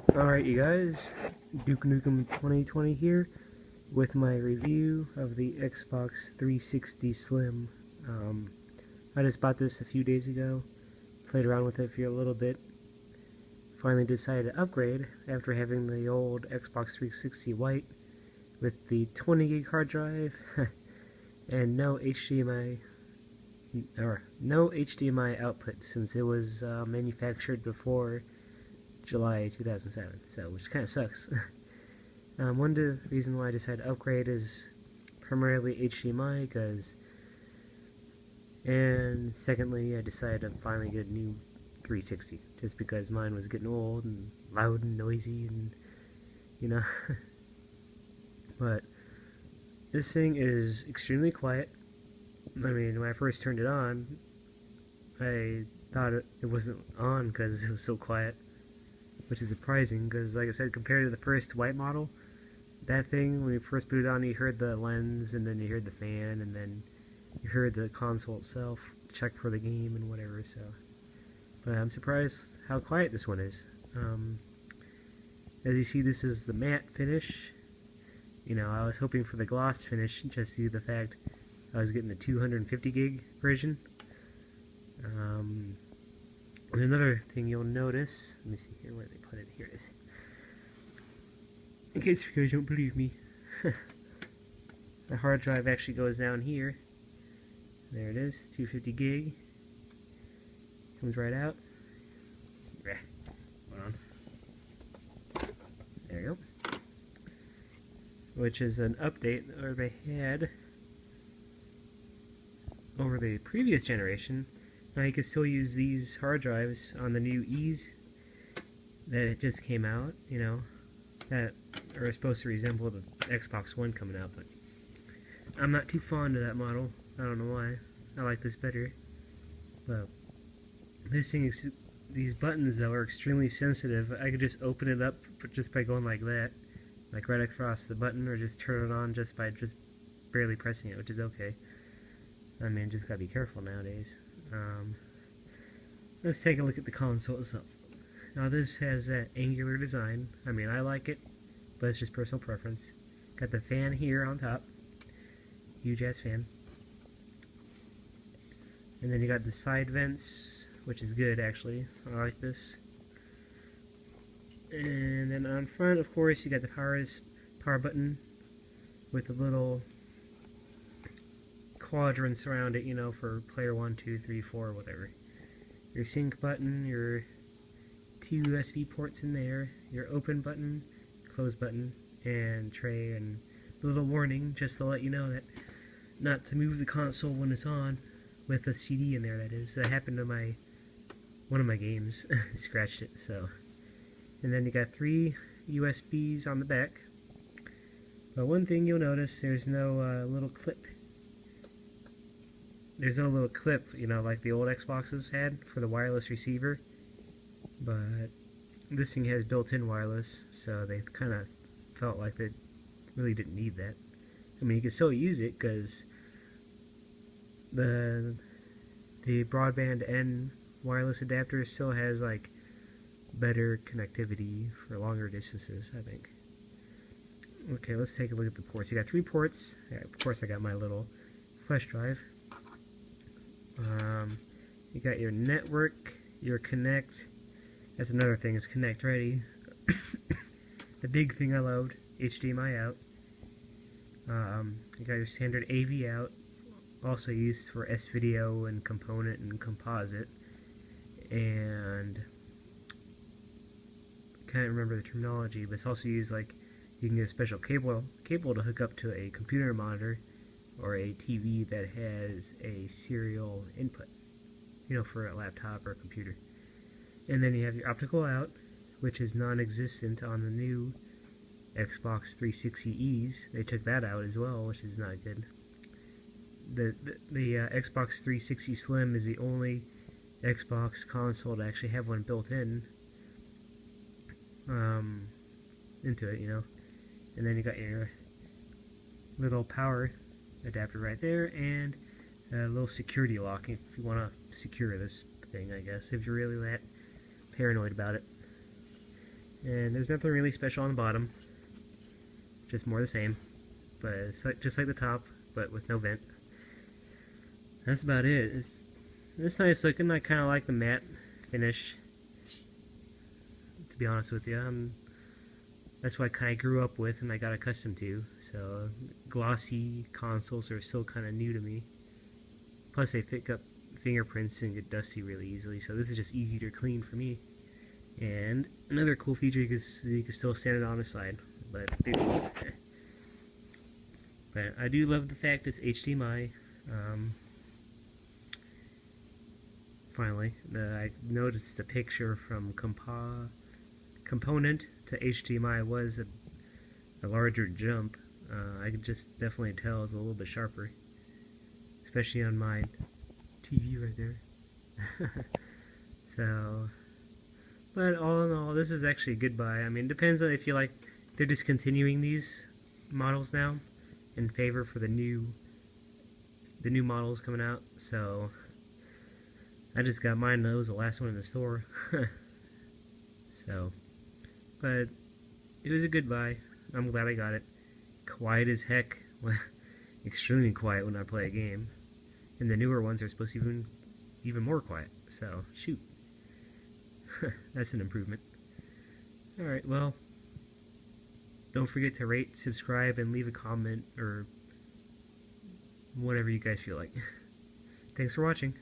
Alright you guys, Duke Nukem 2020 here with my review of the Xbox 360 Slim. I just bought this a few days ago, played around with it for a little bit, finally decided to upgrade after having the old Xbox 360 White with the 20 gig hard drive and no HDMI output since it was manufactured before July 2007, so which kind of sucks. One of the reasons why I decided to upgrade is primarily HDMI, and secondly, I decided to finally get a new 360, just because mine was getting old and loud and noisy, and you know. But this thing is extremely quiet. I mean, when I first turned it on, I thought it wasn't on because it was so quiet, which is surprising because, like I said, compared to the first white model, that thing, when you first booted on, you heard the lens, and then you heard the fan, and then you heard the console itself check for the game and whatever, so. But I'm surprised how quiet this one is. As you see, this is the matte finish. You know, I was hoping for the gloss finish just due to the fact I was getting the 250 gig version. And another thing you'll notice, let me see here where they put it. Here it is. In case you guys don't believe me, the hard drive actually goes down here. There it is, 250 gig. Comes right out. Hold on. There you go. Which is an update that they had over the previous generation. Now you can still use these hard drives on the new E's that just came out, you know, that are supposed to resemble the Xbox One coming out, but I'm not too fond of that model. I don't know why. I like this better. But this thing is, these buttons though are extremely sensitive. I could just open it up just by going like that, like right across the button, or just turn it on just by barely pressing it, which is okay. I mean, just gotta be careful nowadays. Let's take a look at the console itself. Now this has that angular design. I mean, I like it, but it's just personal preference. Got the fan here on top. Huge ass fan. And then you got the side vents, which is good actually. I like this. And then on front, of course, you got the power button with the little quadrants around it, you know, for player 1, 2, 3, 4, whatever. Your sync button, your 2 USB ports in there, your open button, close button, and tray, and a little warning just to let you know that not to move the console when it's on with a CD in there, that is. That happened to one of my games. Scratched it, so. And then you got 3 USBs on the back. But one thing you'll notice, there's no little clip. There's no little clip, you know, like the old Xboxes had for the wireless receiver. But this thing has built-in wireless, so they kind of felt like they really didn't need that. I mean, you can still use it because the broadband and wireless adapter still has like better connectivity for longer distances, I think. Okay, let's take a look at the ports. You got 3 ports. Yeah, of course, I got my little flash drive. You got your network, your connect. That's another thing, is connect ready. The big thing I loved, HDMI out. You got your standard AV out, also used for S-Video and component and composite. And I can't remember the terminology, but it's also used like you can get a special cable to hook up to a computer monitor or a TV that has a serial input, you know, for a laptop or a computer. And then you have your optical out, which is non-existent on the new Xbox 360Es. They took that out as well, which is not good. The Xbox 360 Slim is the only Xbox console to actually have one built in into it, you know. And then you got your little power adapter right there, and a little security lock if you want to secure this thing, I guess, if you're really that paranoid about it. And there's nothing really special on the bottom, just more the same. But it's like, just like the top, but with no vent. That's about it. It's nice looking. I kind of like the matte finish, to be honest with you. That's what I kind of grew up with and I got accustomed to. So glossy consoles are still kind of new to me. Plus they pick up fingerprints and get dusty really easily, so this is just easy to clean for me. And another cool feature, you can still stand it on the side, but I do love the fact it's HDMI. Finally, I noticed the picture from component to HDMI was a larger jump. I could just definitely tell it's a little bit sharper, especially on my TV right there. So, but all in all, this is actually a good buy. I mean, it depends on if you like. They're discontinuing these models now in favor for the new models coming out. So I just got mine. That was the last one in the store. So, but it was a good buy. I'm glad I got it. Quiet as heck. Extremely quiet when I play a game. And the newer ones are supposed to be even more quiet. So, shoot. That's an improvement. Alright, well, don't forget to rate, subscribe, and leave a comment, or whatever you guys feel like. Thanks for watching.